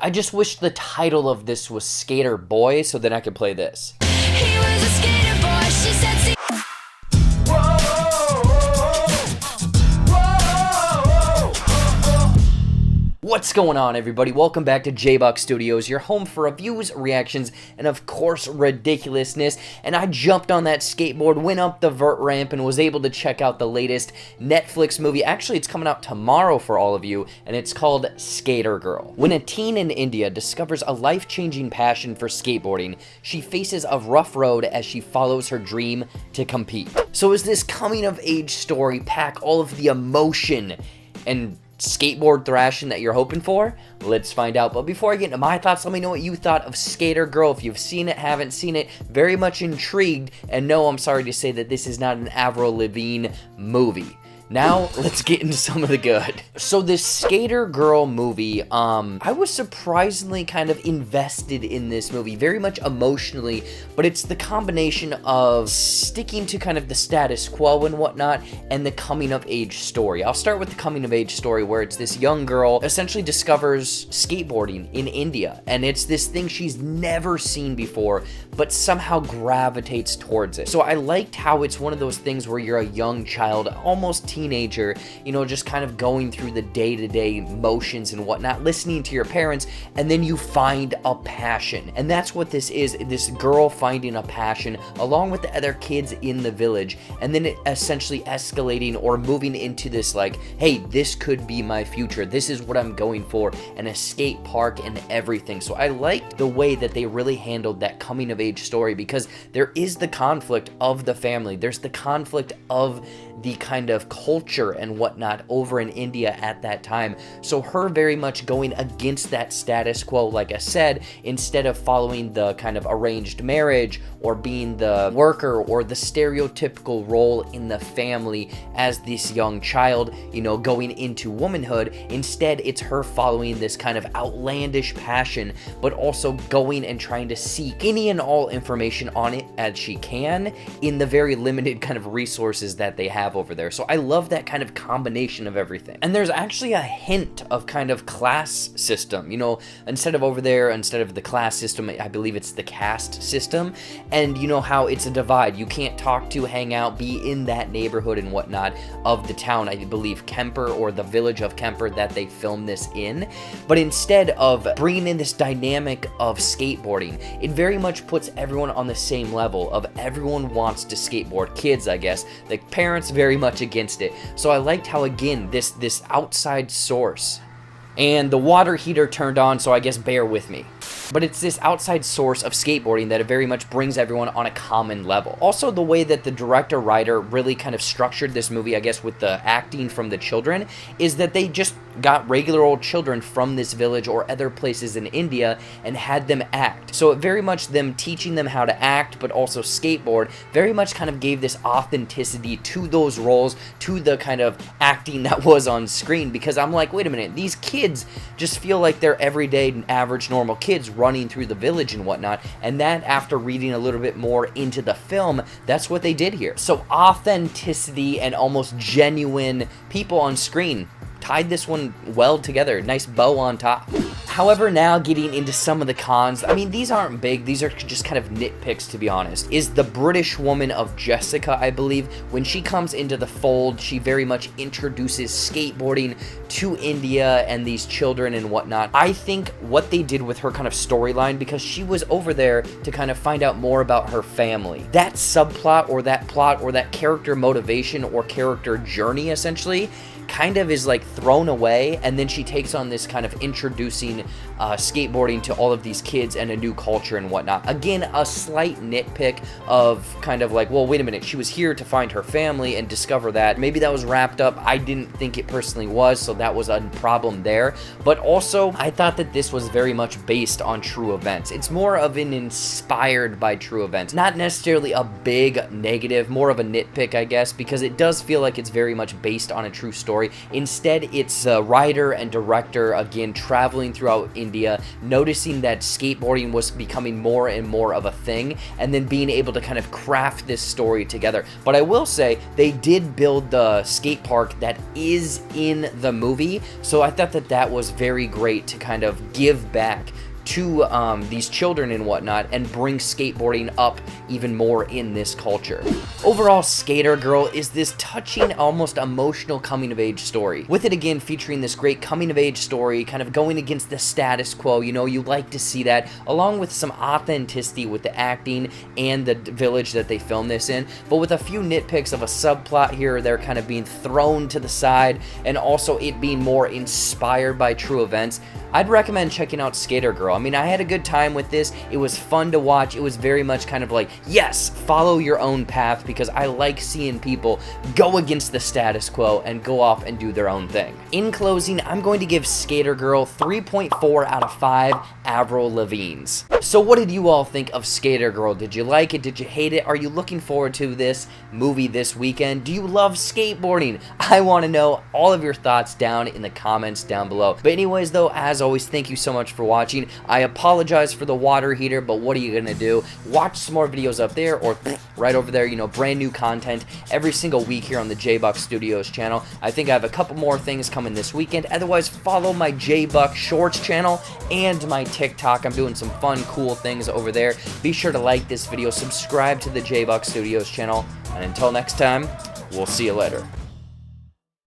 I just wish the title of this was Skater Boy, so then I could play this. He was a skater boy, she said. What's going on, everybody? Welcome back to JBuck Studios, your home for reviews, reactions, and of course, ridiculousness. And I jumped on that skateboard, went up the vert ramp, and was able to check out the latest Netflix movie. Actually, it's coming out tomorrow for all of you, and it's called Skater Girl. When a teen in India discovers a life-changing passion for skateboarding, she faces a rough road as she follows her dream to compete. So is this coming-of-age story pack all of the emotion and skateboard thrashing that you're hoping for? Let's find out. But before I get into my thoughts, let me know what you thought of Skater Girl. If you've seen it, haven't seen it, very much intrigued. And no, I'm sorry to say that this is not an Avril Lavigne movie. Now, let's get into some of the good. So this Skater Girl movie, I was surprisingly kind of invested in this movie, very much emotionally, but it's the combination of sticking to kind of the status quo and whatnot, and the coming-of-age story. I'll start with the coming-of-age story, where it's this young girl essentially discovers skateboarding in India, and it's this thing she's never seen before, but somehow gravitates towards it. So I liked how it's one of those things where you're a young child, almost teenager, you know, just kind of going through the day-to-day motions and whatnot, listening to your parents, and then you find a passion. And that's what this is, this girl finding a passion along with the other kids in the village, and then it essentially escalating or moving into this like, hey, this could be my future, this is what I'm going for, and a skate park and everything. So I liked the way that they really handled that coming of age story, because there is the conflict of the family, there's the conflict of the kind of culture and whatnot over in India at that time. So her very much going against that status quo, like I said, instead of following the kind of arranged marriage or being the worker or the stereotypical role in the family as this young child, you know, going into womanhood. Instead, it's her following this kind of outlandish passion, but also going and trying to seek any and all information on it as she can in the very limited kind of resources that they have over there. So I love that kind of combination of everything. And there's actually a hint of kind of class system, you know, instead of the class system, I believe it's the caste system. And you know how it's a divide, you can't talk to, hang out, be in that neighborhood and whatnot of the town, I believe Kemper, or the village of Kemper that they filmed this in. But instead of bringing in this dynamic of skateboarding, it very much puts everyone on the same level of everyone wants to skateboard. Kids, I guess, the parents very much against it. So I liked how, again, this outside source, and the water heater turned on, so I guess bear with me. But it's this outside source of skateboarding that it very much brings everyone on a common level. Also, the way that the director-writer really kind of structured this movie, I guess, with the acting from the children, is that they just got regular old children from this village or other places in India and had them act. So it very much them teaching them how to act, but also skateboard, very much kind of gave this authenticity to those roles, to the kind of acting that was on screen. Because I'm like, wait a minute, these kids just feel like they're everyday, average, normal kids running through the village and whatnot, and that, after reading a little bit more into the film, that's what they did here. So authenticity and almost genuine people on screen tied this one well together. Nice bow on top. However, now getting into some of the cons, I mean, these aren't big, these are just kind of nitpicks, to be honest, is the British woman of Jessica, I believe. When she comes into the fold, she very much introduces skateboarding to India and these children and whatnot. I think what they did with her kind of storyline, because she was over there to kind of find out more about her family, that subplot or that plot or that character motivation or character journey, essentially, kind of is like thrown away, and then she takes on this kind of introducing skateboarding to all of these kids and a new culture and whatnot. Again, a slight nitpick of kind of like, well, wait a minute, she was here to find her family and discover that. Maybe that was wrapped up. I didn't think it personally was, so that was a problem there. But also, I thought that this was very much based on true events. It's more of an inspired by true events. Not necessarily a big negative, more of a nitpick, I guess, because it does feel like it's very much based on a true story. story. Instead, it's a writer and director, again, traveling throughout India, noticing that skateboarding was becoming more and more of a thing, and then being able to kind of craft this story together. But I will say, they did build the skate park that is in the movie, so I thought that that was very great to kind of give back to these children and whatnot, and bring skateboarding up even more in this culture. Overall, Skater Girl is this touching, almost emotional coming-of-age story, with it again featuring this great coming-of-age story, kind of going against the status quo. You know, you like to see that, along with some authenticity with the acting and the village that they filmed this in, but with a few nitpicks of a subplot here or there kind of being thrown to the side, and also it being more inspired by true events. I'd recommend checking out Skater Girl. I mean, I had a good time with this. It was fun to watch. It was very much kind of like, yes, follow your own path, because I like seeing people go against the status quo and go off and do their own thing. In closing, I'm going to give Skater Girl 3.4 out of 5 Avril Lavignes. So what did you all think of Skater Girl? Did you like it? Did you hate it? Are you looking forward to this movie this weekend? Do you love skateboarding? I want to know all of your thoughts down in the comments down below. But anyways though, as always, thank you so much for watching. I apologize for the water heater, but what are you gonna do? Watch some more videos up there, or right over there, you know, brand new content every single week here on the JBuck Studios channel. I think I have a couple more things coming this weekend. Otherwise, follow my JBuck Shorts channel and my TikTok. I'm doing some fun, cool things over there. Be sure to like this video, subscribe to the JBuck Studios channel, and until next time, we'll see you later.